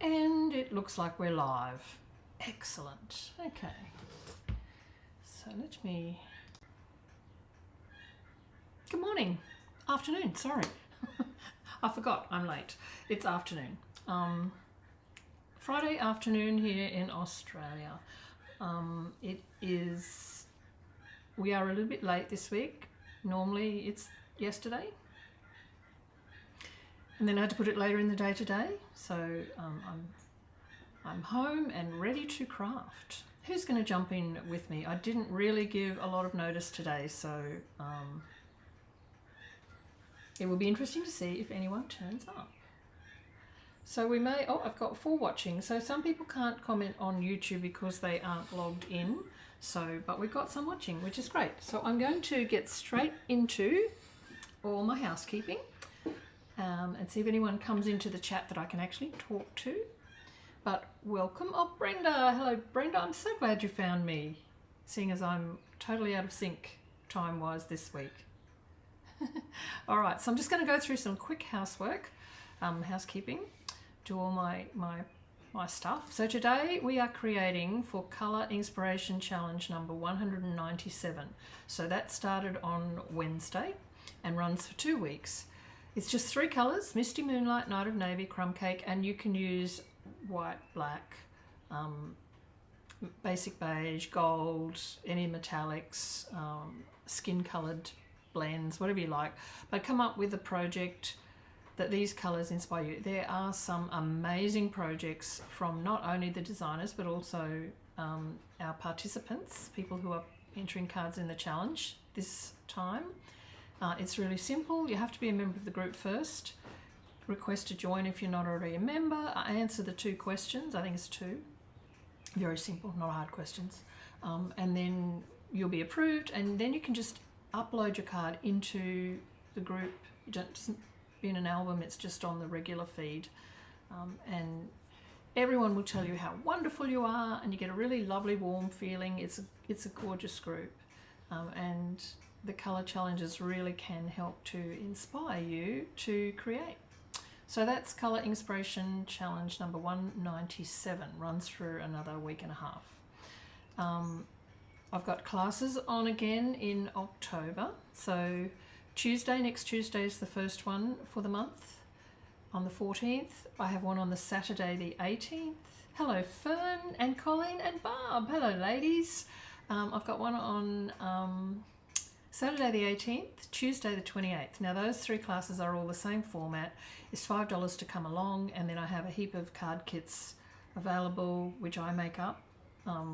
And it looks like we're live. Excellent. Okay. So let me... Good morning. Afternoon, sorry. I forgot, I'm late. It's afternoon. Friday afternoon here in Australia. It is... We are a little bit late this week. Normally it's yesterday. And then I had to put it later in the day today. So I'm home and ready to craft. Who's going to jump in with me? I didn't really give a lot of notice today, so it will be interesting to see if anyone turns up. So we may, oh, I've got 4 watching. So some people can't comment on YouTube because they aren't logged in. So, but we've got some watching, which is great. So I'm going to get straight into all my housekeeping. And see if anyone comes into the chat that I can actually talk to. But welcome. Oh, Brenda. Hello, Brenda. I'm so glad you found me, seeing as I'm totally out of sync time-wise this week. All right, so I'm just going to go through some quick housework, housekeeping, do all my stuff. So today we are creating for Colour INKspiration Challenge number 197. So that started on Wednesday and runs for 2 weeks. It's just 3 colours, Misty, Moonlight, Night of Navy, Crumb Cake, and you can use white, black, basic beige, gold, any metallics, skin coloured blends, whatever you like. But come up with a project that these colours inspire you. There are some amazing projects from not only the designers but also our participants, people who are entering cards in the challenge this time. It's really simple. You have to be a member of the group first. Request to join if you're not already a member. Answer the 2 questions. I think it's 2. Very simple, not hard questions. And then you'll be approved, and then you can just upload your card into the group. It doesn't be in an album, it's just on the regular feed. And everyone will tell you how wonderful you are, and you get a really lovely warm feeling. It's a gorgeous group. And the colour challenges really can help to inspire you to create. So that's Colour INKspiration Challenge number 197, runs for another week and a half. I've got classes on again in October. So next Tuesday is the first one for the month. On the 14th, I have one on the Saturday the 18th. Hello Fern and Colleen and Barb. Hello ladies. I've got one on Saturday the 18th, Tuesday the 28th. Now those 3 classes are all the same format. It's $5 to come along, and then I have a heap of card kits available which I make up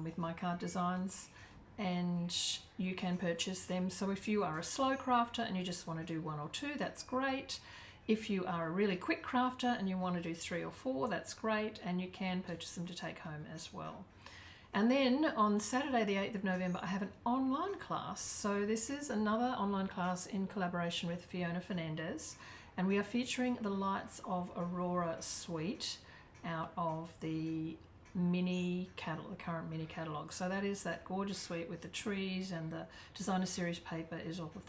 with my card designs, and you can purchase them. So if you are a slow crafter and you just want to do 1 or 2, that's great. If you are a really quick crafter and you want to do 3 or 4, that's great, and you can purchase them to take home as well. And then on Saturday the 8th of November, I have an online class. So this is another online class in collaboration with Fiona Fernandez, and we are featuring the Lights of Aurora suite out of the current mini catalogue. So that is that gorgeous suite with the trees, and the designer series paper is all of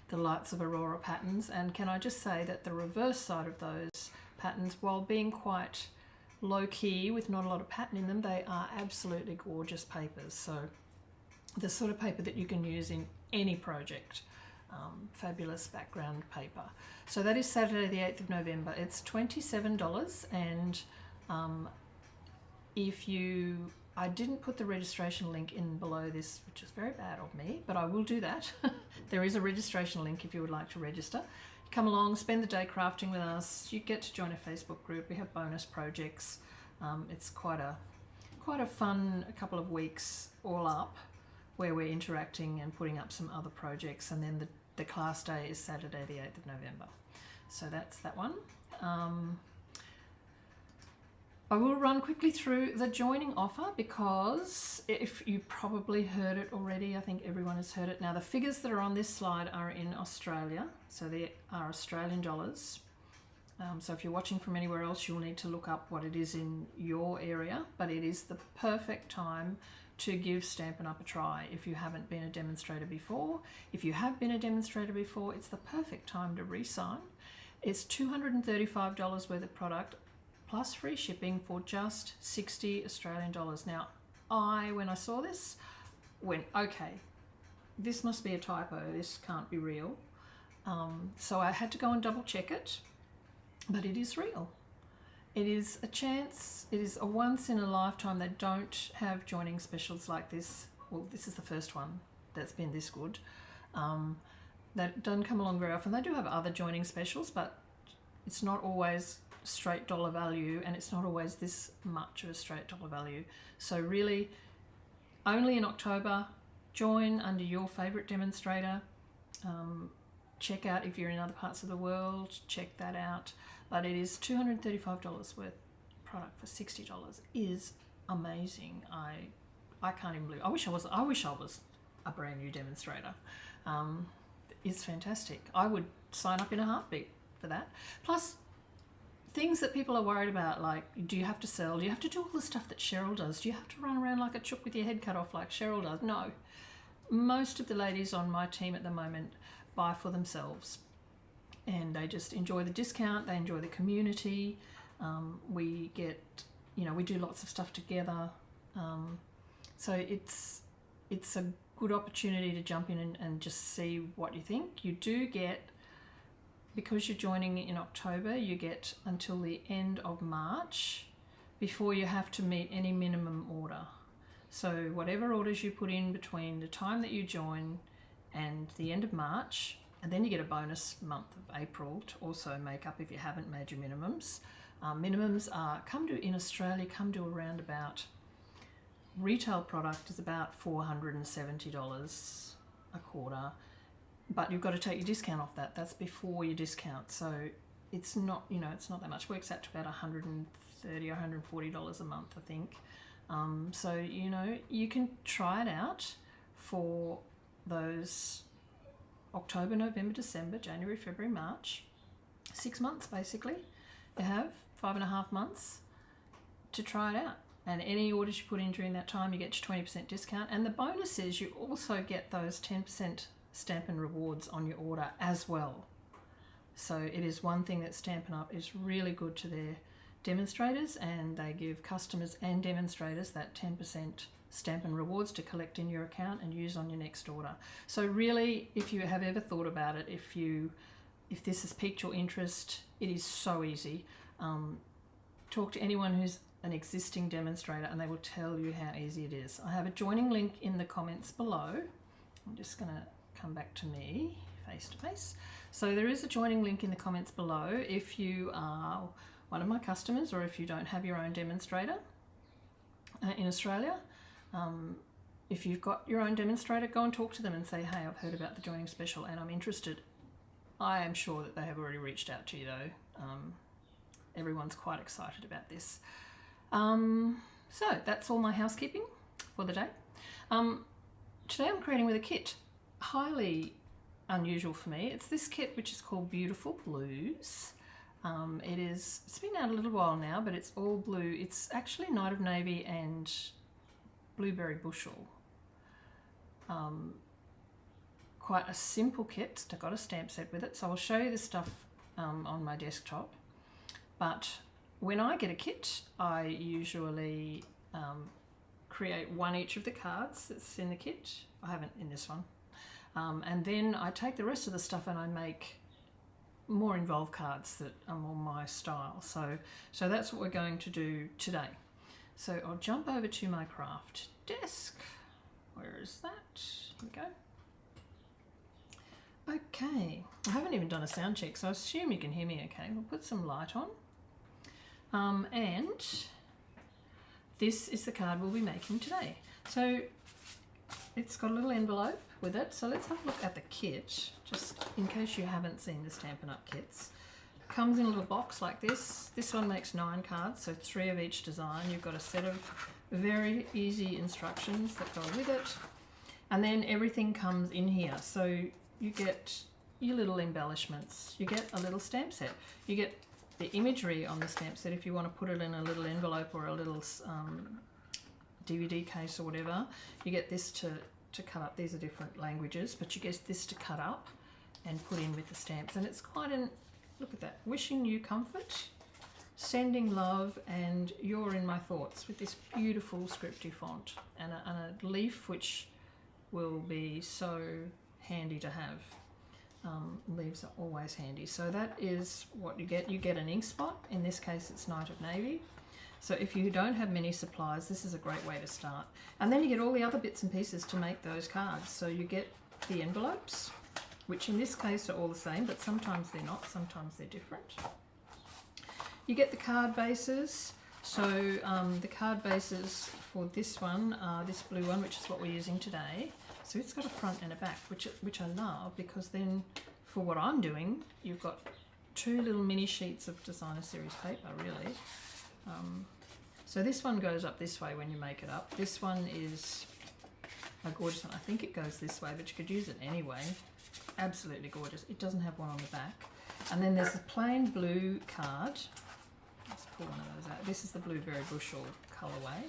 the Lights of Aurora patterns. And can I just say that the reverse side of those patterns, while being quite low key with not a lot of pattern in them, they are absolutely gorgeous papers. So the sort of paper that you can use in any project. Fabulous background paper. So that is Saturday the 8th of November. It's $27, and I didn't put the registration link in below this, which is very bad of me, but I will do that. There is a registration link if you would like to register. Come along, spend the day crafting with us. You get to join a Facebook group. We have bonus projects. It's quite a fun couple of weeks all up, where we're interacting and putting up some other projects. And then the class day is Saturday the 8th of November. So that's that one. I will run quickly through the joining offer, because if you probably heard it already, I think everyone has heard it. Now the figures that are on this slide are in Australia, so they are Australian dollars. So if you're watching from anywhere else, you'll need to look up what it is in your area, but it is the perfect time to give Stampin' Up a try if you haven't been a demonstrator before. If you have been a demonstrator before, it's the perfect time to re-sign. It's $235 worth of product. plus free shipping for just 60 Australian dollars. Now, when I saw this, went, okay, this must be a typo, this can't be real. So I had to go and double check it, but it is real. It is a chance, it is a once in a lifetime. They don't have joining specials like this. Well, this is the first one that's been this good. That doesn't come along very often. They do have other joining specials, but it's not always straight dollar value, and it's not always this much of a straight dollar value. So really, only in October, join under your favourite demonstrator. Check out if you're in other parts of the world, check that out. But it is $235 worth product for $60 is amazing. I can't even believe. I wish I was a brand new demonstrator. It's fantastic. I would sign up in a heartbeat for that. Plus, things that people are worried about, like, do you have to sell? Do you have to do all the stuff that Cheryl does? Do you have to run around like a chook with your head cut off like Cheryl does? No. Most of the ladies on my team at the moment buy for themselves, and they just enjoy the discount. They enjoy the community. We get, we do lots of stuff together. So it's a good opportunity to jump in and just see what you think. You do get, because you're joining in October, you get until the end of March before you have to meet any minimum order. So whatever orders you put in between the time that you join and the end of March, and then you get a bonus month of April to also make up if you haven't made your minimums. Minimums are, in Australia, come to around about, retail product is about $470 a quarter, but you've got to take your discount off that. That's before your discount. So it's not, it's not that much. Works out to about $130 or $140 a month, I think. So, you can try it out for those October, November, December, January, February, March, 6 months basically. You have 5.5 months to try it out. And any orders you put in during that time, you get your 20% discount. And the bonus is you also get those 10% Stampin' rewards on your order as well. So it is one thing that Stampin' Up is really good to their demonstrators, and they give customers and demonstrators that 10% Stampin' rewards to collect in your account and use on your next order. So really, if you have ever thought about it, if this has piqued your interest, it is so easy. Talk to anyone who's an existing demonstrator and they will tell you how easy it is. I have a joining link in the comments below. I'm just going to come back to me face to face. So there is a joining link in the comments below if you are one of my customers, or if you don't have your own demonstrator in Australia. If you've got your own demonstrator, go and talk to them and say, hey, I've heard about the joining special and I'm interested. I am sure that they have already reached out to you though. Everyone's quite excited about this. So that's all my housekeeping for the day. Today I'm creating with a kit. Highly unusual for me. It's this kit which is called Beautiful Blues. It's been out a little while now, but it's all blue. It's actually Night of Navy and Blueberry Bushel. Quite a simple kit. I've got a stamp set with it, so I'll show you the stuff on my desktop. But when I get a kit, I usually create one each of the cards that's in the kit. I haven't in this one. And then I take the rest of the stuff and I make more involved cards that are more my style. So that's what we're going to do today. So I'll jump over to my craft desk. Where is that? Here we go. Okay, I haven't even done a sound check, so I assume you can hear me okay. We'll put some light on. And this is the card we'll be making today. So it's got a little envelope with it. So let's have a look at the kit, just in case you haven't seen the Stampin' Up kits. It comes in a little box like this. This one makes 9 cards, so 3 of each design. You've got a set of very easy instructions that go with it. And then everything comes in here. So you get your little embellishments. You get a little stamp set. You get the imagery on the stamp set if you want to put it in a little envelope or a little DVD case or whatever. You get this to cut up. These are different languages, but you get this to cut up and put in with the stamps. And it's quite an, look at that, wishing you comfort. sending love and you're in my thoughts with this beautiful scripty font and a leaf which will be so handy to have. Leaves are always handy. So that is what you get. You get an ink spot. In this case it's Night of Navy. So if you don't have many supplies, this is a great way to start. And then you get all the other bits and pieces to make those cards. So you get the envelopes, which in this case are all the same, but sometimes they're not, sometimes they're different. You get the card bases. So the card bases for this one are this blue one, which is what we're using today. So it's got a front and a back, which I love, because then for what I'm doing, you've got two little mini sheets of designer series paper, really. So this one goes up this way when you make it up. This one is a gorgeous one. I think it goes this way, but you could use it anyway. Absolutely gorgeous. It doesn't have one on the back. And then there's a plain blue card. Let's pull one of those out. This is the Blueberry Bushel colourway.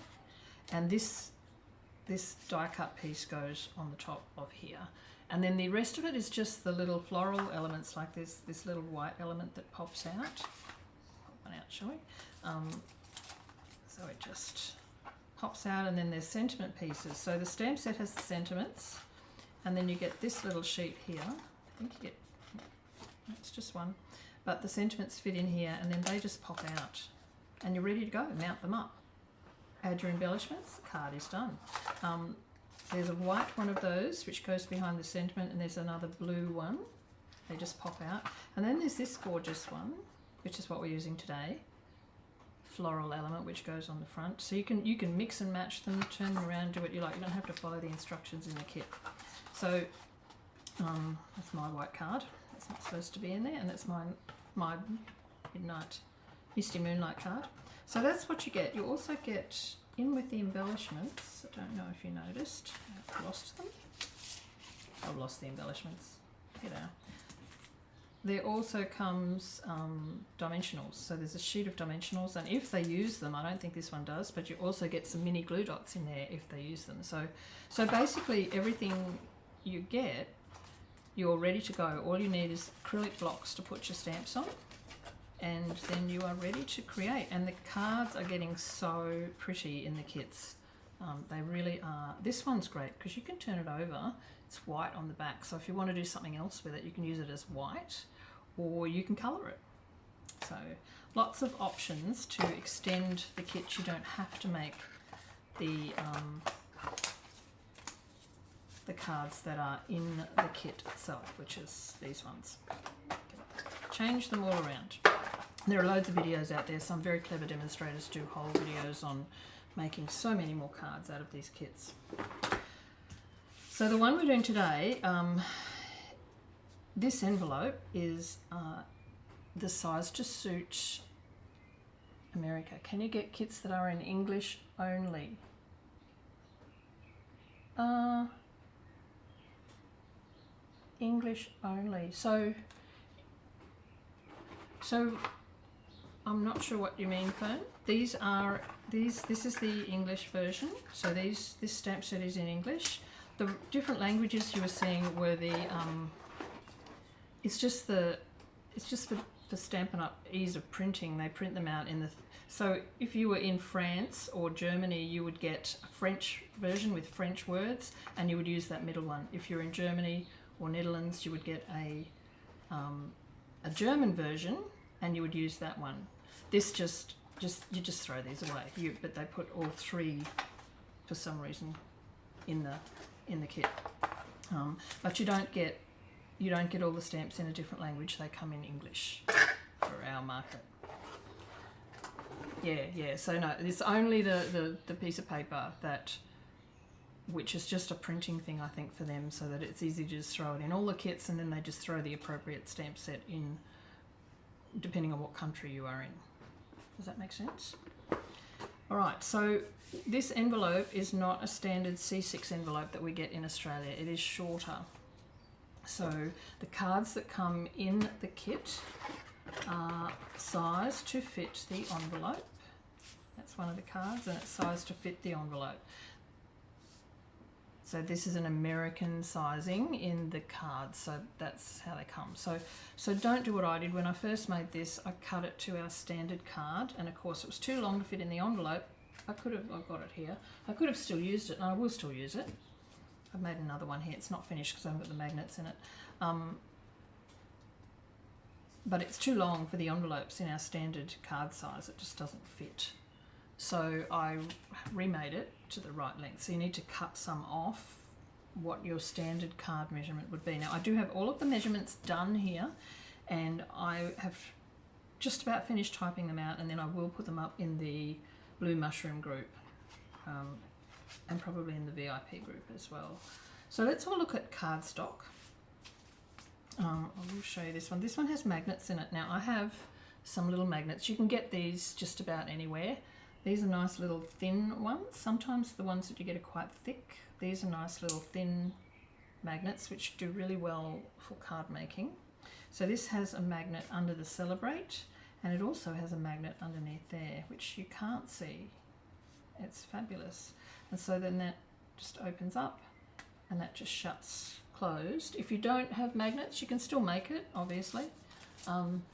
And this die cut piece goes on the top of here. And then the rest of it is just the little floral elements, like this little white element that pops out. Pop one out, shall we? So it just pops out, and then there's sentiment pieces. So the stamp set has the sentiments, and then you get this little sheet here. I think you get, it's just one, but the sentiments fit in here, and then they just pop out, and you're ready to go. Mount them up. Add your embellishments, the card is done. There's a white one of those which goes behind the sentiment, and there's another blue one. They just pop out. And then there's this gorgeous one, which is what we're using today. Floral element which goes on the front. So you can mix and match them, turn them around, do what you like. You don't have to follow the instructions in the kit. So that's my white card. That's not supposed to be in there, and that's my Midnight Misty Moonlight card. So that's what you get. You also get in with the embellishments. I don't know if you noticed. I've lost them. I've lost the embellishments. You know. There also comes dimensionals. So there's a sheet of dimensionals, and if they use them, I don't think this one does, but you also get some mini glue dots in there if they use them. So basically everything you get, you're ready to go. All you need is acrylic blocks to put your stamps on, and then you are ready to create. And the cards are getting so pretty in the kits. They really are. This one's great because you can turn it over. It's white on the back, so if you want to do something else with it, you can use it as white, or you can colour it. So lots of options to extend the kit. You don't have to make the cards that are in the kit itself, which is these ones. Change them all around. There are loads of videos out there. Some very clever demonstrators do whole videos on making so many more cards out of these kits. So the one we're doing today, this envelope is the size to suit America. Can you get kits that are in English only? English only. So I'm not sure what you mean, Fern. This is the English version. So this stamp set is in English. The different languages you were seeing were the it's just for Stampin' Up ease of printing. They print them out in the so if you were in France or Germany, you would get a French version with French words, and you would use that middle one. If you're in Germany or Netherlands, you would get a German version, and you would use that one. This you just throw these away. But they put all three for some reason in the kit. But you don't get all the stamps in a different language. They come in English for our market. Yeah. So no, it's only the piece of paper which is just a printing thing, I think, for them, so that it's easy to just throw it in all the kits, and then they just throw the appropriate stamp set in, depending on what country you are in. Does that make sense? All right, so this envelope is not a standard C6 envelope that we get in Australia. It is shorter. So the cards that come in the kit are sized to fit the envelope. That's one of the cards, and it's sized to fit the envelope. So this is an American sizing in the card, so that's how they come. So don't do what I did when I first made this. I cut it to our standard card, and of course it was too long to fit in the envelope. I've got it here. I could have still used it, and I will still use it. I've made another one here. It's not finished because I haven't got the magnets in it. But it's too long for the envelopes in our standard card size. It just doesn't fit. So I remade it to the right length. So you need to cut some off what your standard card measurement would be. Now I do have all of the measurements done here, and I have just about finished typing them out, and then I will put them up in the Blue Mushroom group and probably in the VIP group as well. So let's have a look at cardstock. I will show you this one. This one has magnets in it. Now I have some little magnets. You can get these just about anywhere. These are nice little thin ones. Sometimes the ones that you get are quite thick. These are nice little thin magnets which do really well for card making. So this has a magnet under the Celebrate, and it also has a magnet underneath there which you can't see. It's fabulous. And so then that just opens up and that just shuts closed. If you don't have magnets, you can still make it, obviously.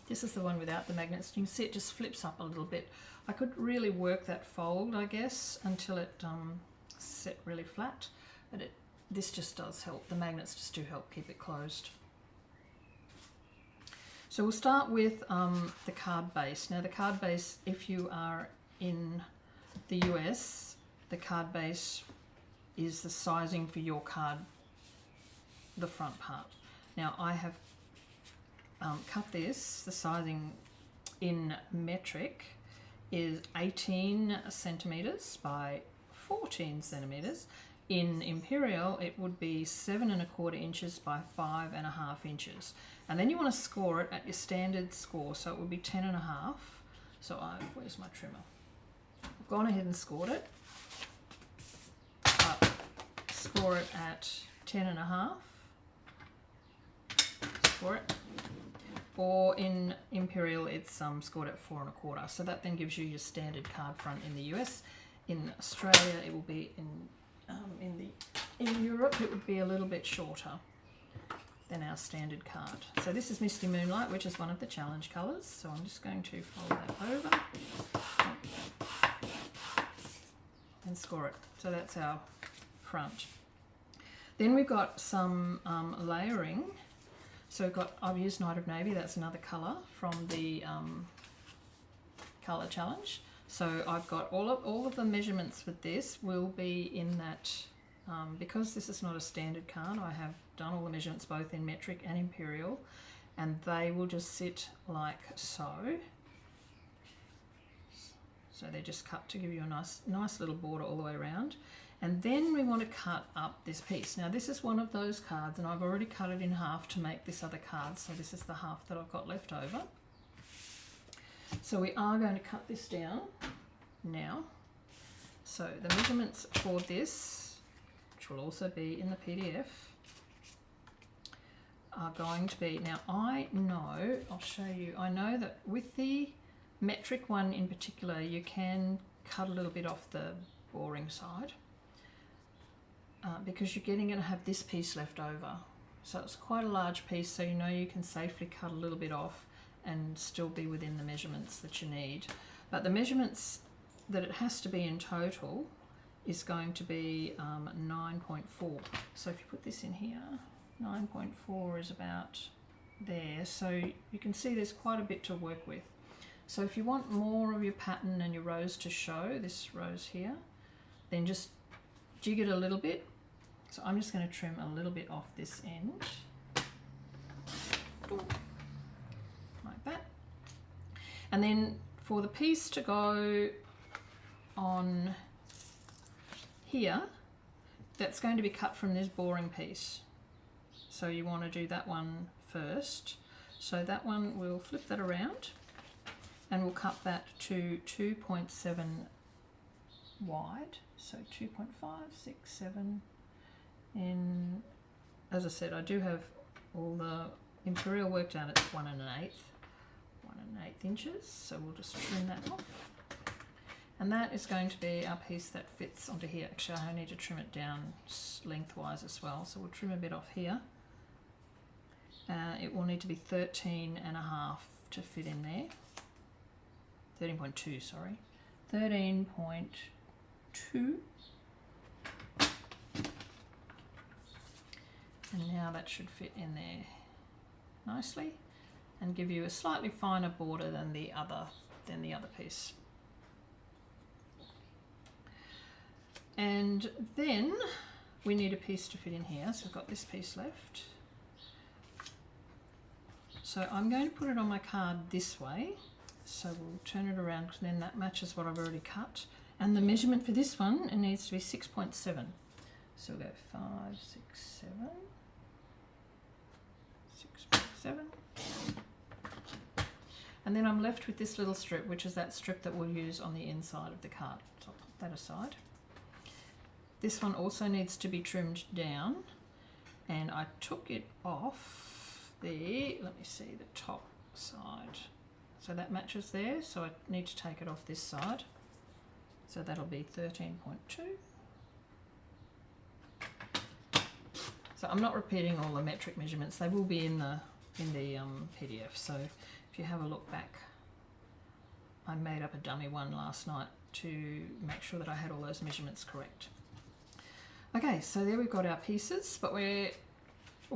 This is the one without the magnets. You can see it just flips up a little bit. I could really work that fold, I guess, until it set really flat, but this just does help. The magnets just do help keep it closed. So we'll start with the card base. Now the card base, if you are in the US, the card base is the sizing for your card, the front part. Now I have cut this, the sizing in metric is 18 centimeters by 14 centimeters. In imperial it would be 7 1/4 inches by 5 1/2 inches, and then you want to score it at your standard score, so it would be 10 1/2. So where's my trimmer? I've gone ahead and scored it. Score it at 10 1/2. Score it. Or in imperial it's scored at 4 1/4. So that then gives you your standard card front in the US. In Australia it will be in Europe it would be a little bit shorter than our standard card. So this is Misty Moonlight, which is one of the challenge colours. So I'm just going to fold that over and score it. So that's our front. Then we've got some layering. So I've used Night of Navy, that's another colour from the colour challenge. So I've got all of the measurements with this will be in that, because this is not a standard card, I have done all the measurements both in metric and imperial, and they will just sit like so. So they're just cut to give you a nice little border all the way around. And then we want to cut up this piece. Now this is one of those cards, and I've already cut it in half to make this other card. So this is the half that I've got left over. So we are going to cut this down now. So the measurements for this, which will also be in the PDF, are going to be, now I'll show you, I know that with the metric one in particular, you can cut a little bit off the boring side. Because you're going to have this piece left over. So it's quite a large piece, so you know you can safely cut a little bit off and still be within the measurements that you need. But the measurements that it has to be in total is going to be 9.4. So if you put this in here, 9.4 is about there. So you can see there's quite a bit to work with. So if you want more of your pattern and your rows to show, this rose here, then just jig it a little bit. So I'm just going to trim a little bit off this end, like that. And then for the piece to go on here, that's going to be cut from this boring piece. So you want to do that one first. So that one, we'll flip that around and we'll cut that to 2.7 wide. So 2.5, 6, 7, and as I said, I do have all the imperial worked out at 1 1/8 inches. So we'll just trim that off. And that is going to be our piece that fits onto here. Actually, I need to trim it down lengthwise as well. So we'll trim a bit off here. It will need to be 13.5 to fit in there. 13.2, sorry. 13.2. And now that should fit in there nicely and give you a slightly finer border than the other piece. And then we need a piece to fit in here. So we've got this piece left. So I'm going to put it on my card this way. So we'll turn it around because then that matches what I've already cut. And the measurement for this one, it needs to be 6.7. So we'll go 5, 6, 7, 6.7. And then I'm left with this little strip, which is that strip that we'll use on the inside of the card. So I'll put that aside. This one also needs to be trimmed down, and I took it off the, let me see, the top side. So that matches there, so I need to take it off this side. So that'll be 13.2. So I'm not repeating all the metric measurements. They will be in the PDF. So if you have a look back, I made up a dummy one last night to make sure that I had all those measurements correct. Okay, so there we've got our pieces, but we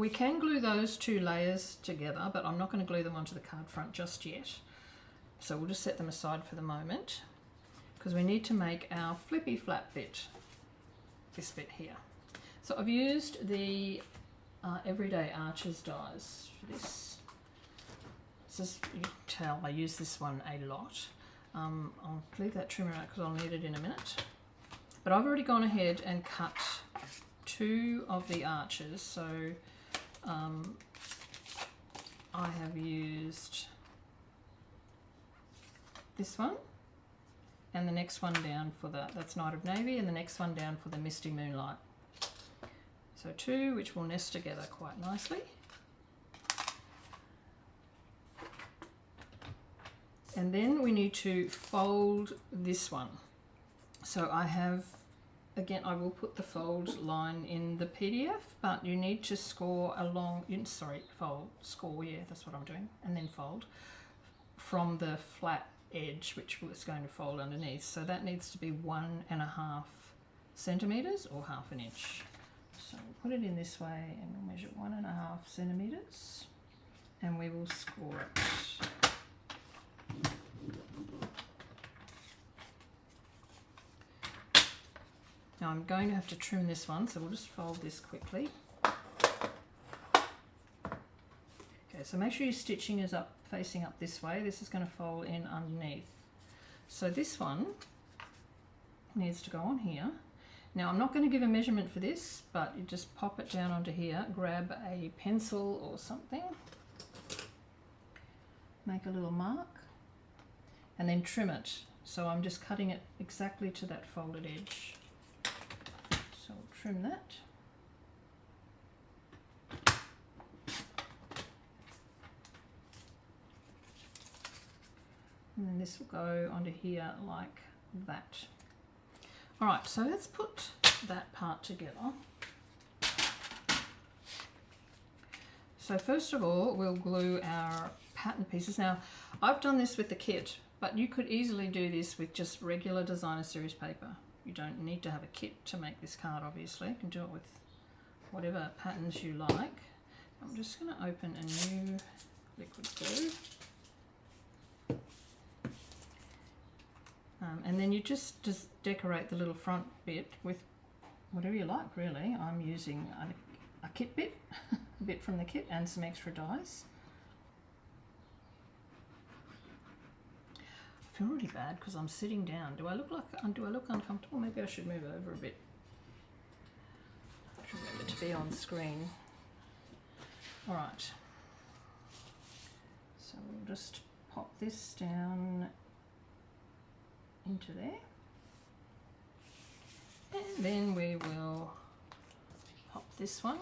can glue those two layers together, but I'm not going to glue them onto the card front just yet. So we'll just set them aside for the moment because we need to make our flippy flap bit, this bit here. So I've used the Everyday Arches dies for this. This is, you can tell I use this one a lot. I'll leave that trimmer out because I'll need it in a minute. But I've already gone ahead and cut 2 of the arches. So I have used this one and the next one down for that's Night of Navy, and the next one down for the Misty Moonlight. So 2 which will nest together quite nicely. And then we need to fold this one. So I have, again, I will put the fold line in the PDF, but you need to score along, score, yeah, that's what I'm doing, and then fold from the flat edge, which was going to fold underneath. So that needs to be 1.5 centimeters or half an inch. So we'll put it in this way and we'll measure 1.5 centimeters and we will score it. Now I'm going to have to trim this one, so we'll just fold this quickly. Okay, so make sure your stitching is up, facing up this way. This is going to fold in underneath. So this one needs to go on here. Now I'm not going to give a measurement for this, but you just pop it down onto here, grab a pencil or something, make a little mark, and then trim it. So I'm just cutting it exactly to that folded edge. So we'll trim that. And then this will go onto here like that. All right, so let's put that part together. So first of all, we'll glue our pattern pieces. Now, I've done this with the kit, but you could easily do this with just regular designer series paper. You don't need to have a kit to make this card, obviously. You can do it with whatever patterns you like. I'm just going to open a new liquid glue. And then you just decorate the little front bit with whatever you like, really. I'm using a kit bit, a bit from the kit, and some extra dies. I feel really bad because I'm sitting down. Do I look uncomfortable? Maybe I should move over a bit. Remember to be on screen. All right. So we'll just pop this down into there, and then we will pop this one.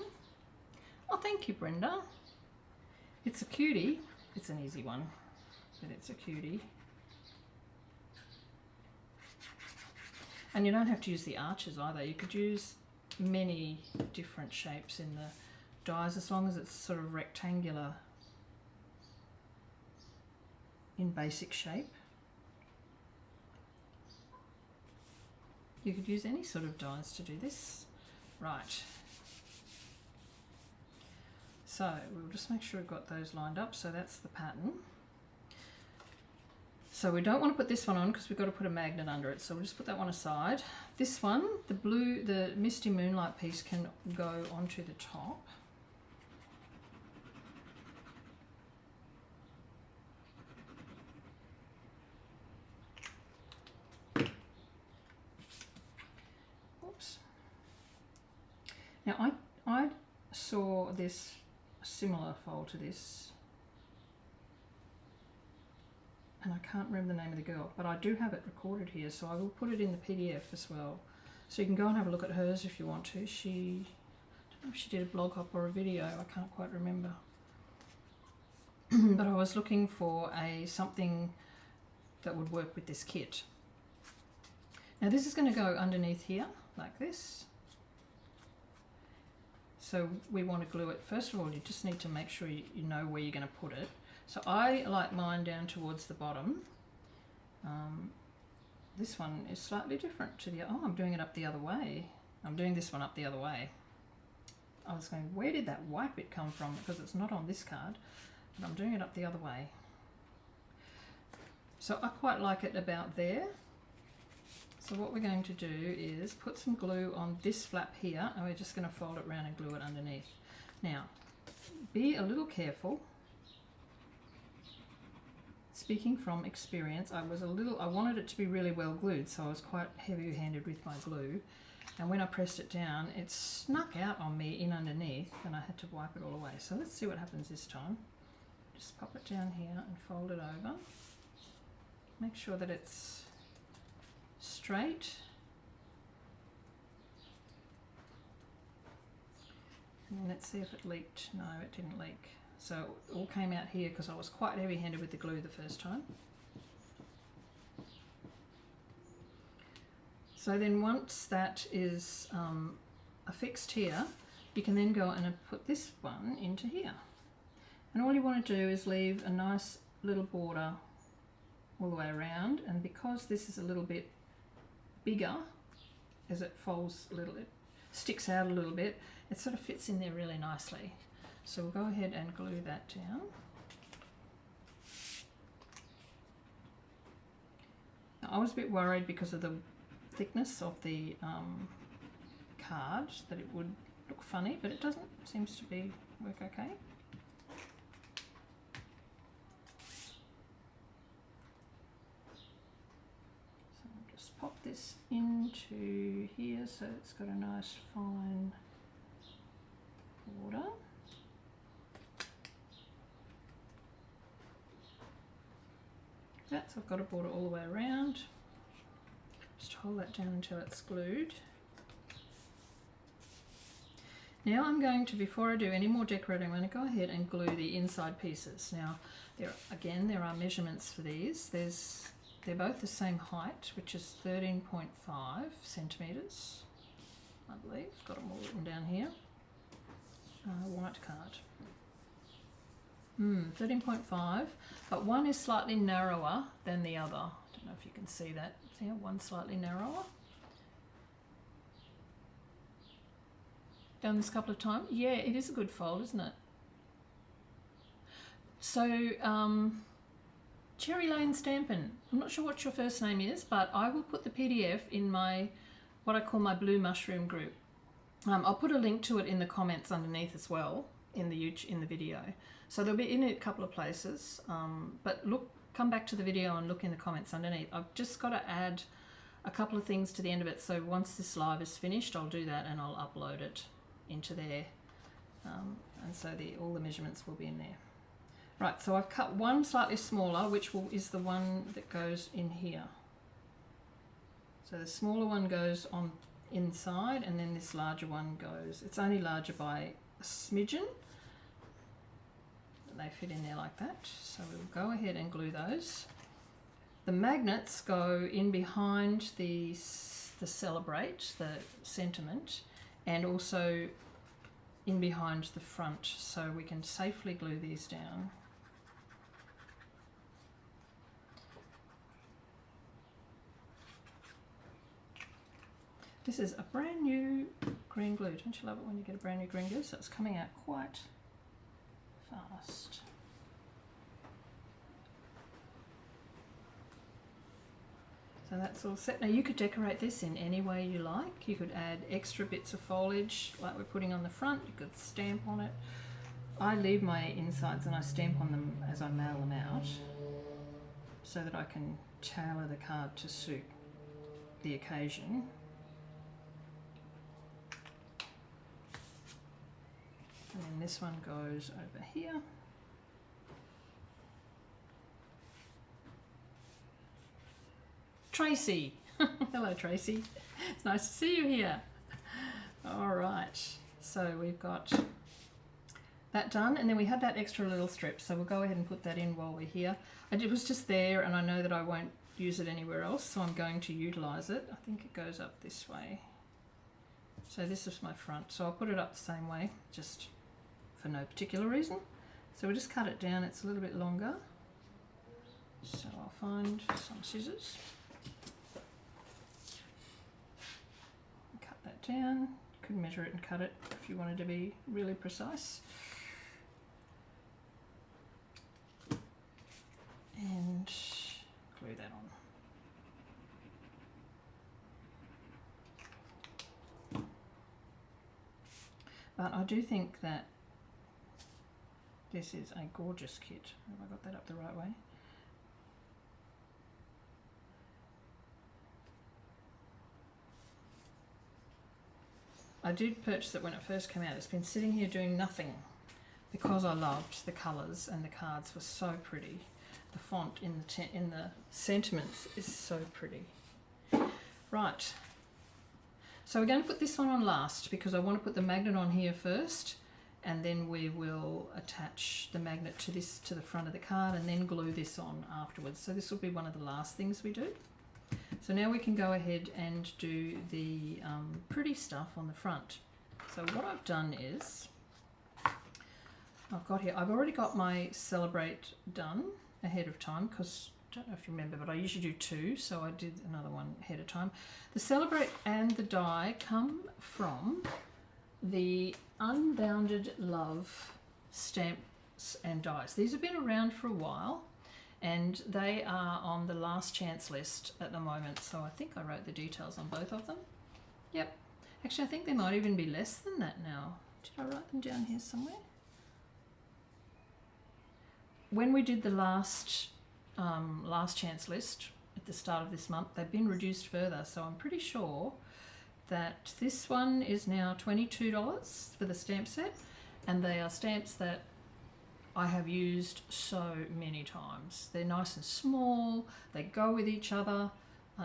Oh, thank you, Brenda. It's a cutie. It's an easy one, but it's a cutie. And you don't have to use the arches either. You could use many different shapes in the dies as long as it's sort of rectangular in basic shape. You could use any sort of dies to do this. Right. So we'll just make sure we've got those lined up. So that's the pattern. So we don't want to put this one on because we've got to put a magnet under it. So we'll just put that one aside. This one, the blue, the Misty Moonlight piece can go onto the top. Oops. Now I saw this similar fold to this, and I can't remember the name of the girl, but I do have it recorded here, so I will put it in the PDF as well. So you can go and have a look at hers if you want to. I don't know if she did a blog hop or a video, I can't quite remember. But I was looking for something that would work with this kit. Now this is going to go underneath here, like this. So we want to glue it. First of all, you just need to make sure you know where you're going to put it. So I like mine down towards the bottom. This one is slightly different to the, oh, I'm doing it up the other way. I'm doing this one up the other way. I was going, where did that white bit come from? Because it's not on this card, but I'm doing it up the other way. So I quite like it about there. So what we're going to do is put some glue on this flap here, and we're just going to fold it around and glue it underneath. Now, be a little careful. Speaking from experience, I wanted it to be really well glued, so I was quite heavy-handed with my glue. And when I pressed it down, it snuck out on me in underneath, and I had to wipe it all away. So let's see what happens this time. Just pop it down here and fold it over. Make sure that it's straight. And then let's see if it leaked. No, it didn't leak. So it all came out here because I was quite heavy-handed with the glue the first time. So then once that is affixed here, you can then go and put this one into here. And all you want to do is leave a nice little border all the way around, and because this is a little bit bigger, as it folds a little, it sticks out a little bit, it sort of fits in there really nicely. So we'll go ahead and glue that down. Now, I was a bit worried because of the thickness of the card that it would look funny, but it doesn't. It seems to work okay. So I'll just pop this into here so it's got a nice fine border. So I've got a border all the way around. Just hold that down until it's glued. Now I'm going to, before I do any more decorating, I'm going to go ahead and glue the inside pieces. Now, there are measurements for these. They're both the same height, which is 13.5 centimetres, I believe. Got them all written down here. White card. 13.5, but one is slightly narrower than the other. I don't know if you can see that. See how one's slightly narrower? Done this a couple of times. Yeah, it is a good fold, isn't it? So, Cherry Lane Stampin. I'm not sure what your first name is, but I will put the PDF in what I call my Blue Mushroom group. I'll put a link to it in the comments underneath as well in the video. So they'll be in a couple of places, but come back to the video and look in the comments underneath. I've just got to add a couple of things to the end of it, so once this live is finished, I'll do that and I'll upload it into there, and so all the measurements will be in there. Right, so I've cut one slightly smaller, which is the one that goes in here. So the smaller one goes on inside, and then this larger one goes, it's only larger by a smidgen. They fit in there like that. So we'll go ahead and glue those. The magnets go in behind the the celebrate, the sentiment, and also in behind the front, so we can safely glue these down. This is a brand new green glue. Don't you love it when you get a brand new green glue? So it's coming out quite fast. So that's all set. Now you could decorate this in any way you like. You could add extra bits of foliage like we're putting on the front. You could stamp on it. I leave my insides and I stamp on them as I mail them out so that I can tailor the card to suit the occasion. And then this one goes over here. Tracy. Hello Tracy. It's nice to see you here. All right, so we've got that done, and then we had that extra little strip, so we'll go ahead and put that in while we're here. It was just there and I know that I won't use it anywhere else, so I'm going to utilize it. I think it goes up this way. So this is my front, so I'll put it up the same way just for no particular reason. So we'll just cut it down. It's a little bit longer, so I'll find some scissors. Down. You could measure it and cut it if you wanted to be really precise. And glue that on. But I do think that this is a gorgeous kit. Have I got that up the right way? I did purchase it when it first came out. It's been sitting here doing nothing because I loved the colours and the cards were so pretty. The font in the sentiments is so pretty. Right, so we're going to put this one on last because I want to put the magnet on here first, and then we will attach the magnet to this, to the front of the card, and then glue this on afterwards. So this will be one of the last things we do. So now we can go ahead and do the pretty stuff on the front. So what I've done is, I've already got my celebrate done ahead of time because, I don't know if you remember, but I usually do two, so I did another one ahead of time. The celebrate and the die come from the Unbounded Love stamps and dies. These have been around for a while, and they are on the last chance list at the moment, so I think I wrote the details on both of them. Yep, actually I think they might even be less than that now. Did I write them down here somewhere? When we did the last chance list at the start of this month, they've been reduced further, so I'm pretty sure that this one is now $22 for the stamp set, and they are stamps that I have used so many times. They're nice and small, they go with each other.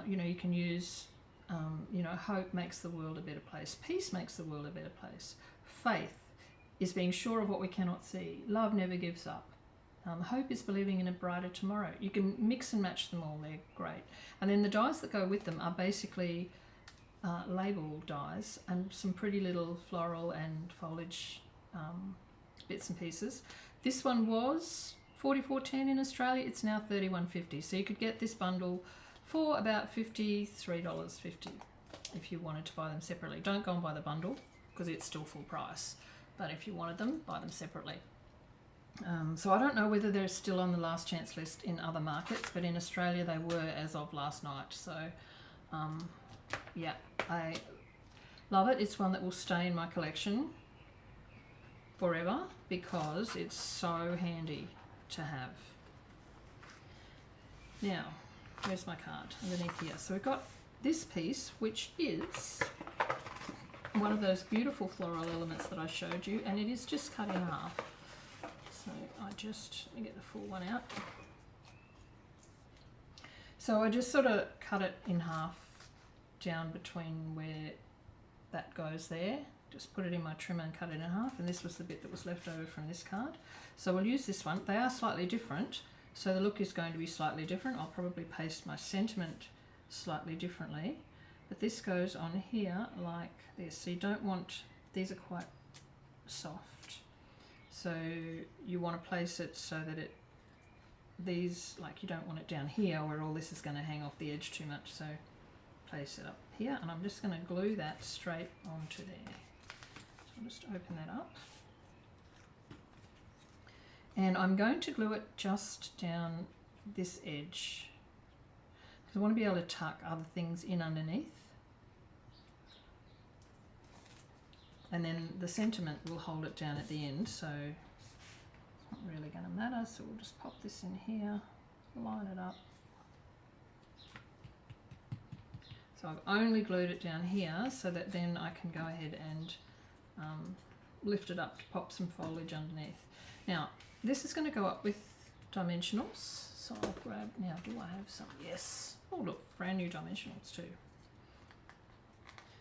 You know, you can use, you know, hope makes the world a better place. Peace makes the world a better place. Faith is being sure of what we cannot see. Love never gives up. Hope is believing in a brighter tomorrow. You can mix and match them all, they're great. And then the dies that go with them are basically label dies and some pretty little floral and foliage bits and pieces. This one was $44.10 in Australia. It's now $31.50. So you could get this bundle for about $53.50 if you wanted to buy them separately. Don't go and buy the bundle because it's still full price. But if you wanted them, buy them separately. So I don't know whether they're still on the last chance list in other markets, but in Australia they were as of last night. So yeah, I love it. It's one that will stay in my collection forever because it's so handy to have. Now, where's my card? Underneath here. So we've got this piece, which is one of those beautiful floral elements that I showed you, and it is just cut in half. So let me get the full one out. So I just sort of cut it in half down between where that goes there. Just put it in my trimmer and cut it in half, and this was the bit that was left over from this card. So we'll use this one. They are slightly different, so the look is going to be slightly different. I'll probably paste my sentiment slightly differently, but this goes on here like this. So you don't want, these are quite soft, so you want to place it so that it, these, like you don't want it down here where all this is going to hang off the edge too much, so place it up here, and I'm just going to glue that straight onto there. So I'll just open that up, and I'm going to glue it just down this edge because I want to be able to tuck other things in underneath, and then the sentiment will hold it down at the end, so it's not really going to matter. So we'll just pop this in here, line it up. So I've only glued it down here so that then I can go ahead and lift it up to pop some foliage underneath. Now this is going to go up with dimensionals, so I'll grab, now do I have some? Yes. Oh look, brand new dimensionals too.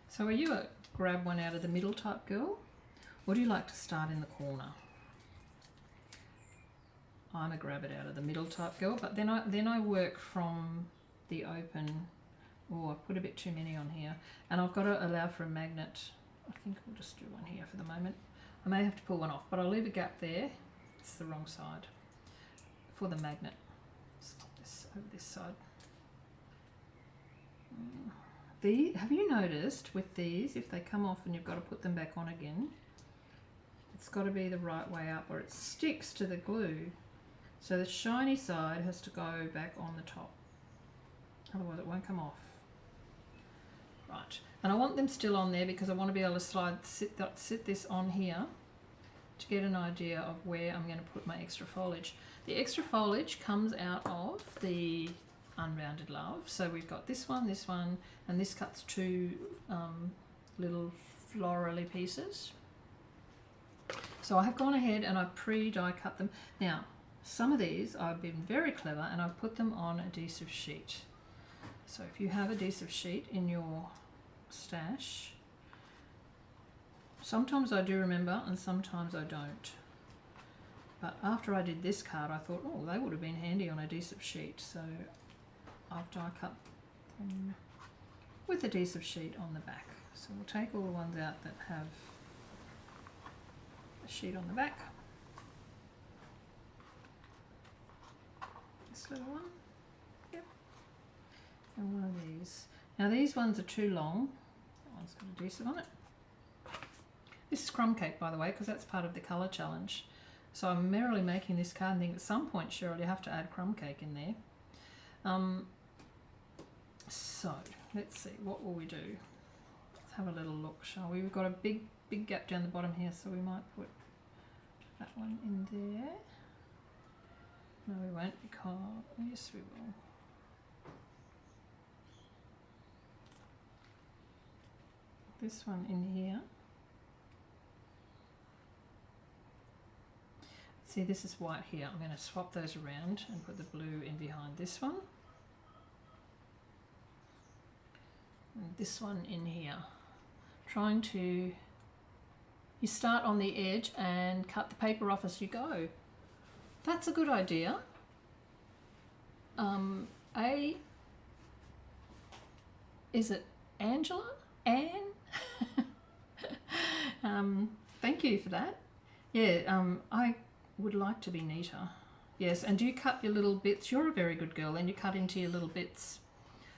So are you a grab one out of the middle type girl, or do you like to start in the corner? I'm a grab it out of the middle type girl, but then I work from the open. Oh, I put a bit too many on here, and I've got to allow for a magnet. I think we'll just do one here for the moment. I may have to pull one off, but I'll leave a gap there. It's the wrong side for the magnet. Let's pop this over this side. Have you noticed with these, if they come off and you've got to put them back on again, it's got to be the right way up or it sticks to the glue. So the shiny side has to go back on the top, otherwise it won't come off. Right, and I want them still on there because I want to be able to sit this on here to get an idea of where I'm going to put my extra foliage. The extra foliage comes out of the Unbounded Love. So we've got this one, and this cuts two little florally pieces. So I have gone ahead and I've pre-die cut them. Now, some of these I've been very clever and I've put them on adhesive sheet. So if you have adhesive sheet in your stash, sometimes I do remember and sometimes I don't. But after I did this card, I thought, oh, they would have been handy on adhesive sheet. So I've die cut them with adhesive sheet on the back. So we'll take all the ones out that have a sheet on the back. This little one, yep, and one of these. Now these ones are too long. That one's got adhesive on it. This is crumb cake, by the way, because that's part of the colour challenge. So I'm merrily making this card and think at some point, Cheryl, you have to add crumb cake in there. So let's see, what will we do? Let's have a little look, shall we? We've got a big gap down the bottom here, so we might put that one in there. No, we won't, because, yes, we will. This one in here. See, this is white here. I'm going to swap those around and put the blue in behind this one. And this one in here. Trying to, you start on the edge and cut the paper off as you go. That's a good idea. Is it Angela? Anne? Thank you for that. Yeah, I would like to be neater. Yes, and do you cut your little bits? You're a very good girl, and you cut into your little bits.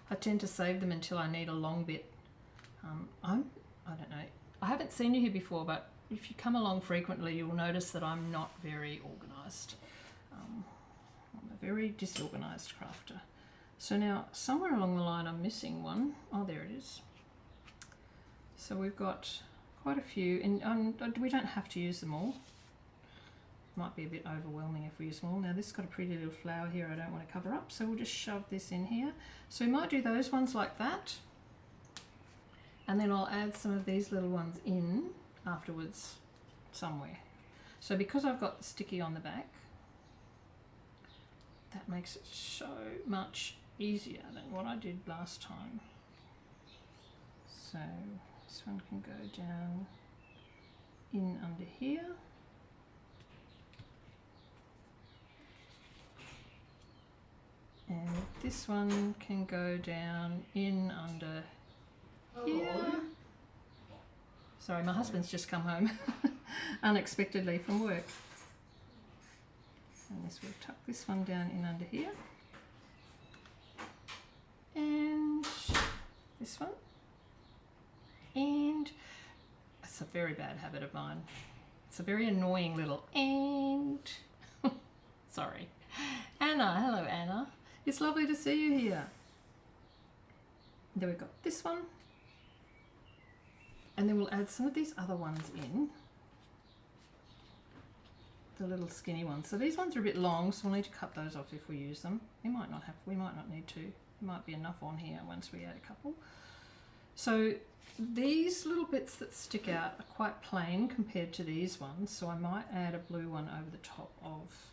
I tend to save them until I need a long bit. I don't know. I haven't seen you here before, but if you come along frequently, you'll notice that I'm not very organised. I'm a very disorganised crafter. So now, somewhere along the line, I'm missing one. Oh, there it is. So we've got quite a few, and we don't have to use them all. Might be a bit overwhelming if we use them all. Now this has got a pretty little flower here I don't want to cover up, so we'll just shove this in here. So we might do those ones like that, and then I'll add some of these little ones in afterwards somewhere. So because I've got the sticky on the back, that makes it so much easier than what I did last time. So this one can go down in under here. And this one can go down in under Yeah. Sorry, my husband's just come home unexpectedly from work. And this, we'll tuck this one down in under here. And this one. And it's a very bad habit of mine. It's a very annoying little and. Sorry. Anna, hello Anna. It's lovely to see you here. There we've got this one. And then we'll add some of these other ones in. The little skinny ones. So these ones are a bit long, so we'll need to cut those off if we use them. We might not need to. There might be enough on here once we add a couple. So these little bits that stick out are quite plain compared to these ones, so I might add a blue one over the top of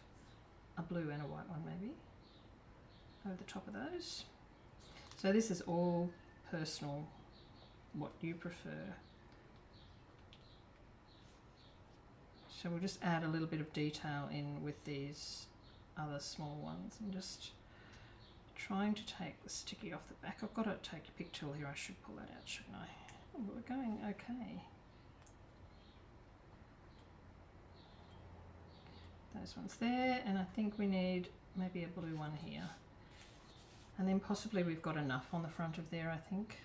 a blue and a white one maybe. Over the top of those. So this is all personal, what you prefer. So we'll just add a little bit of detail in with these other small ones. I'm just trying to take the sticky off the back. I've got to take a pick tool here. I should pull that out, shouldn't I? Oh, we're going okay. Those ones there, and I think we need maybe a blue one here. And then possibly we've got enough on the front of there, I think.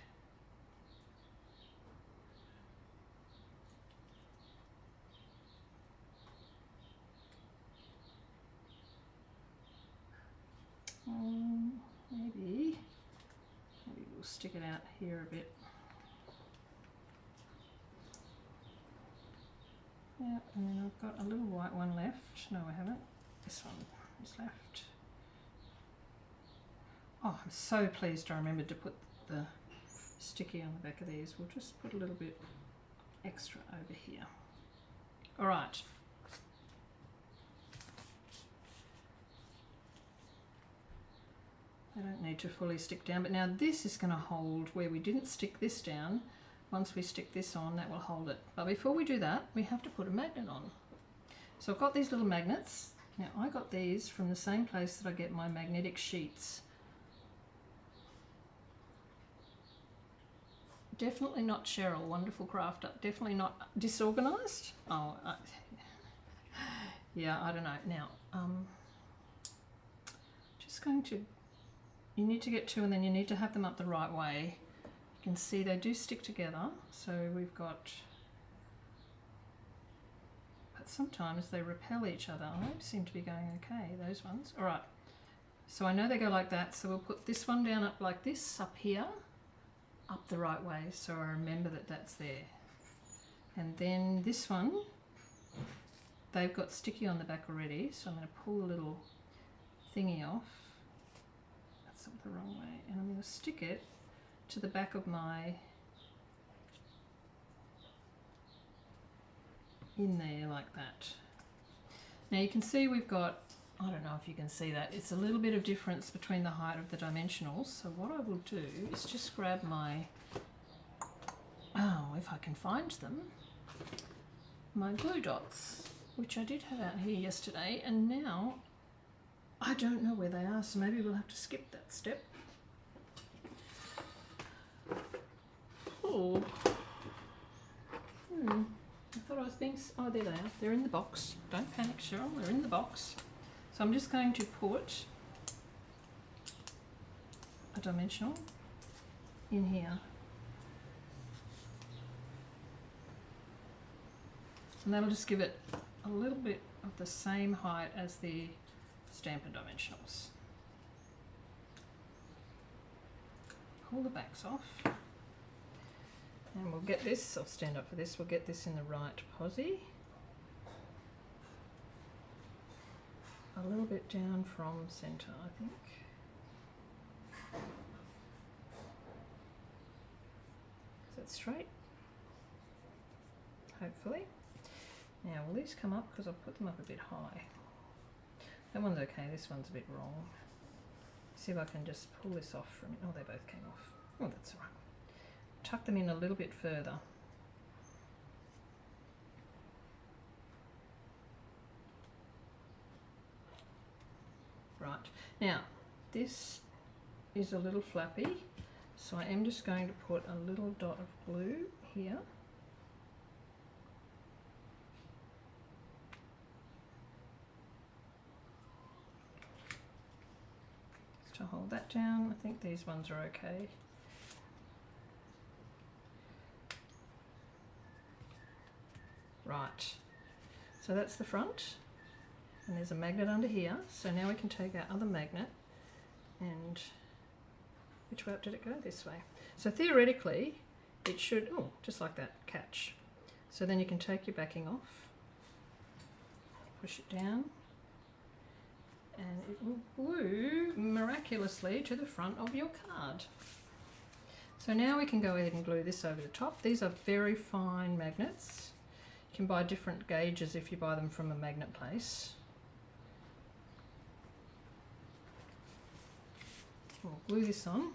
Maybe we'll stick it out here a bit. Yeah, and then I've got a little white one left. No, I haven't. This one is left. Oh, I'm so pleased I remembered to put the sticky on the back of these. We'll just put a little bit extra over here. All right. They don't need to fully stick down, but now this is going to hold where we didn't stick this down. Once we stick this on, that will hold it. But before we do that, we have to put a magnet on. So I've got these little magnets. Now I got these from the same place that I get my magnetic sheets. Definitely not Cheryl, wonderful crafter. Definitely not disorganized. Oh, yeah, I don't know. Now, just going to, you need to get two and then you need to have them up the right way. You can see they do stick together. So we've got, but sometimes they repel each other. I seem to be going okay, those ones. All right, so I know they go like that. So we'll put this one down up like this, up here. Up the right way, so I remember that that's there. And then this one, they've got sticky on the back already, so I'm going to pull the little thingy off. That's up the wrong way, and I'm going to stick it to the back of my, in there like that. Now you can see we've got, I don't know if you can see that, it's a little bit of difference between the height of the dimensionals. So what I will do is just grab my, oh, if I can find them, my glue dots, which I did have out here yesterday, and now I don't know where they are, so maybe we'll have to skip that step. Oh, I thought I was being, oh there they are, they're in the box. Don't panic, Cheryl, they're in the box. So I'm just going to put a dimensional in here. And that'll just give it a little bit of the same height as the Stampin' dimensionals. Pull the backs off. And we'll get this, I'll stand up for this, we'll get this in the right posie. A little bit down from centre, I think. Is that straight? Hopefully. Now will these come up, because I've put them up a bit high. That one's okay, this one's a bit wrong. See if I can just pull this off from, oh they both came off. Oh that's all right. Tuck them in a little bit further. Right, now this is a little flappy, So I am just going to put a little dot of glue here. Just to hold that down. I think these ones are okay. Right, so that's the front, and there's a magnet under here. So now we can take our other magnet and, which way up did it go? This way. So theoretically it should, oh, just like that, catch. So then you can take your backing off, push it down, and it will glue miraculously to the front of your card. So now we can go ahead and glue this over the top. These are very fine magnets. You can buy different gauges if you buy them from a magnet place. We'll glue this on.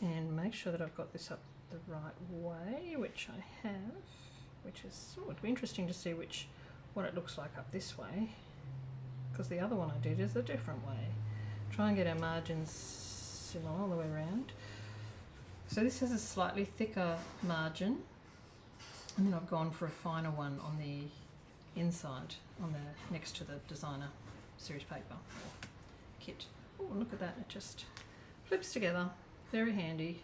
And make sure that I've got this up the right way, which I have, which is, oh, it'd be interesting to see what it looks like up this way, because the other one I did is a different way. Try and get our margins similar all the way around. So this has a slightly thicker margin, and then I've gone for a finer one on the inside, on the next to the designer series paper kit. Oh, look at that, it just flips together, very handy,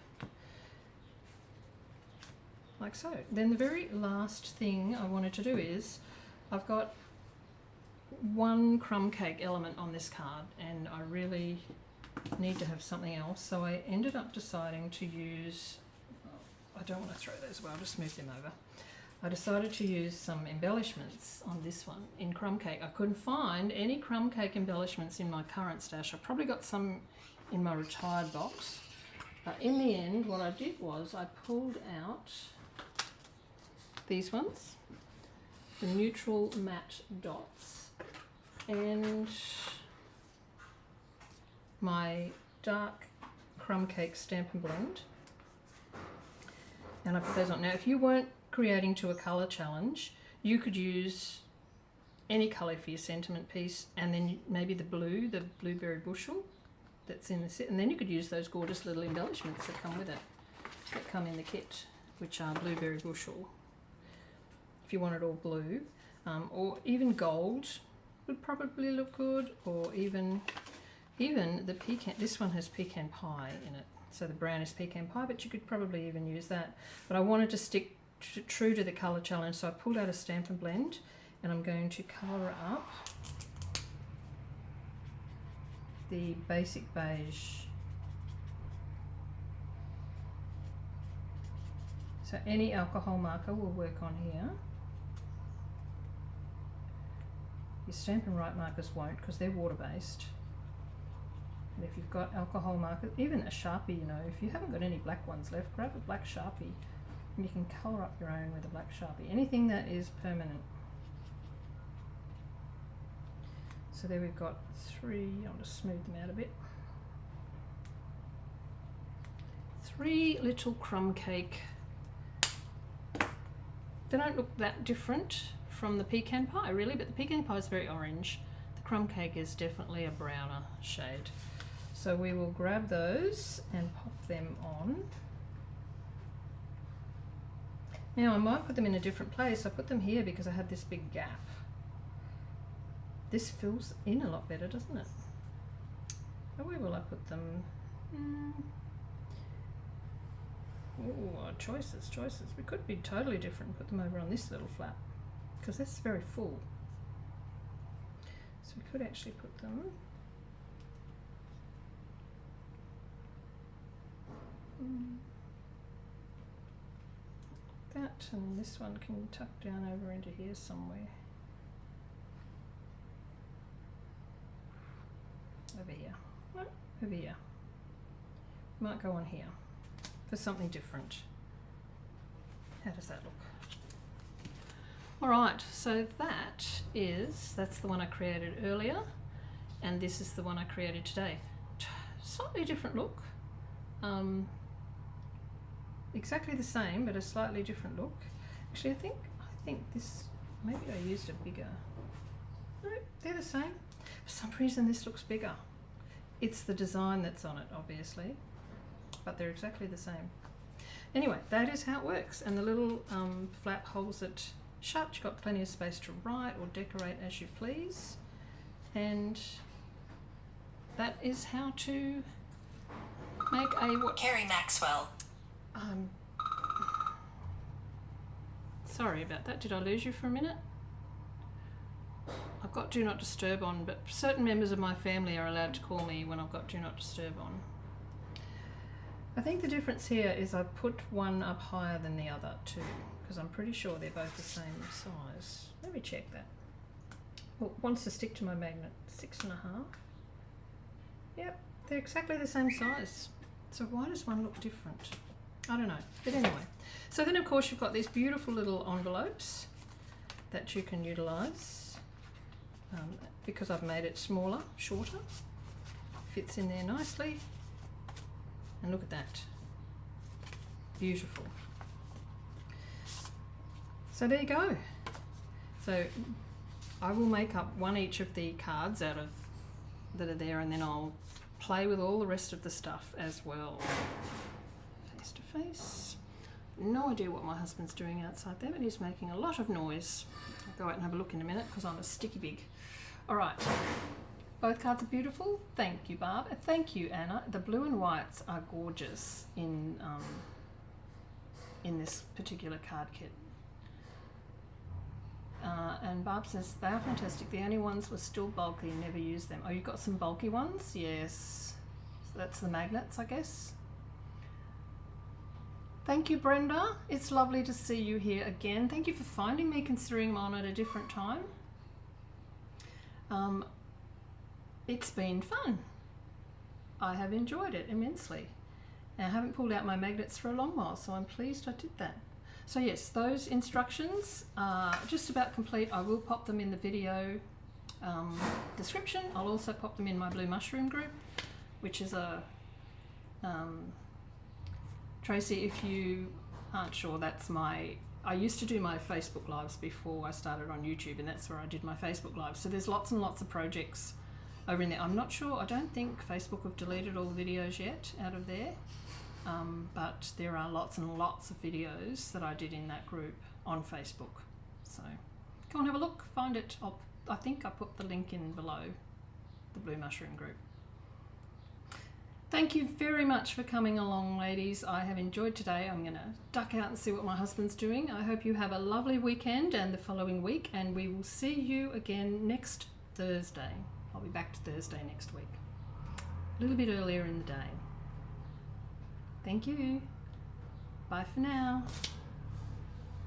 like so. Then the very last thing I wanted to do is, I've got one crumb cake element on this card and I really need to have something else, so I ended up deciding to use, I don't want to throw those away, I'll just move them over. I decided to use some embellishments on this one in crumb cake. I couldn't find any crumb cake embellishments in my current stash. I probably got some in my retired box, but in the end what I did was I pulled out these ones, the neutral matte dots, and my dark crumb cake Stampin' Blend, and I put those on. Now if you weren't creating to a colour challenge, you could use any colour for your sentiment piece, and then maybe the blueberry bushel that's in the set, and then you could use those gorgeous little embellishments that come with it, that come in the kit, which are blueberry bushel, if you want it all blue, or even gold would probably look good, or even the pecan. This one has pecan pie in it, so the brown is pecan pie, but you could probably even use that. But I wanted to stick true to the colour challenge, so I pulled out a Stampin' Blend, and I'm going to colour up the basic beige. So any alcohol marker will work on here. Your Stampin' Right markers won't, because they're water-based. And if you've got alcohol markers, even a Sharpie, you know, if you haven't got any black ones left, grab a black Sharpie and you can colour up your own with a black Sharpie. Anything that is permanent. So there we've got 3, I'll just smooth them out a bit. 3 little crumb cake. They don't look that different from the pecan pie really, but the pecan pie is very orange. The crumb cake is definitely a browner shade. So we will grab those and pop them on. Now I might put them in a different place. I put them here because I had this big gap. This fills in a lot better, doesn't it? Oh, where will I put them? Oh, choices. We could be totally different. Put them over on this little flap, because this is very full. So we could actually put them that, and this one can tuck down over into here somewhere. Over here. No, over here. Might go on here for something different. How does that look? Alright, so that's the one I created earlier, and this is the one I created today. Slightly different look. exactly the same but a slightly different look. Actually, I think this, maybe I used a bigger. No, they're the same. For some reason this looks bigger. It's the design that's on it, obviously, but they're exactly the same. Anyway, that is how it works, and the little flap holds it shut. You've got plenty of space to write or decorate as you please, and that is how to make a Carrie Maxwell. Sorry about that. Did I lose you for a minute? I've got Do Not Disturb on, but certain members of my family are allowed to call me when I've got Do Not Disturb on. I think the difference here is I put one up higher than the other too, because I'm pretty sure they're both the same size. Let me check that. Well, it wants to stick to my magnet. 6.5. Yep, they're exactly the same size. So why does one look different? I don't know. But anyway. So then of course you've got these beautiful little envelopes that you can utilise. Because I've made it smaller, shorter. Fits in there nicely. And look at that. Beautiful. So there you go. So I will make up one each of the cards out of that are there, and then I'll play with all the rest of the stuff as well. Face to face. No idea what my husband's doing outside there, but he's making a lot of noise. I'll go out and have a look in a minute because I'm a sticky big. All right. Both cards are beautiful. Thank you, Barb. Thank you, Anna. The blue and whites are gorgeous in this particular card kit. And Barb says, they are fantastic. The only ones were still bulky, never used them. Oh, you've got some bulky ones? Yes. So that's the magnets, I guess. Thank you, Brenda. It's lovely to see you here again. Thank you for finding me, considering I'm on at a different time. It's been fun. I have enjoyed it immensely. And I haven't pulled out my magnets for a long while, so I'm pleased I did that. So yes, those instructions are just about complete. I will pop them in the video description. I'll also pop them in my Blue Mushroom group, which is a... Tracy, if you aren't sure, that's my... I used to do my Facebook Lives before I started on YouTube, and that's where I did my Facebook Lives. So there's lots and lots of projects over in there. I'm not sure, I don't think Facebook have deleted all the videos yet out of there, but there are lots and lots of videos that I did in that group on Facebook. So go and have a look, find it. I think I put the link in below, the Blue Mushroom group. Thank you very much for coming along, ladies. I have enjoyed today. I'm going to duck out and see what my husband's doing. I hope you have a lovely weekend and the following week, and we will see you again next Thursday. I'll be back to Thursday next week, a little bit earlier in the day. Thank you. Bye for now.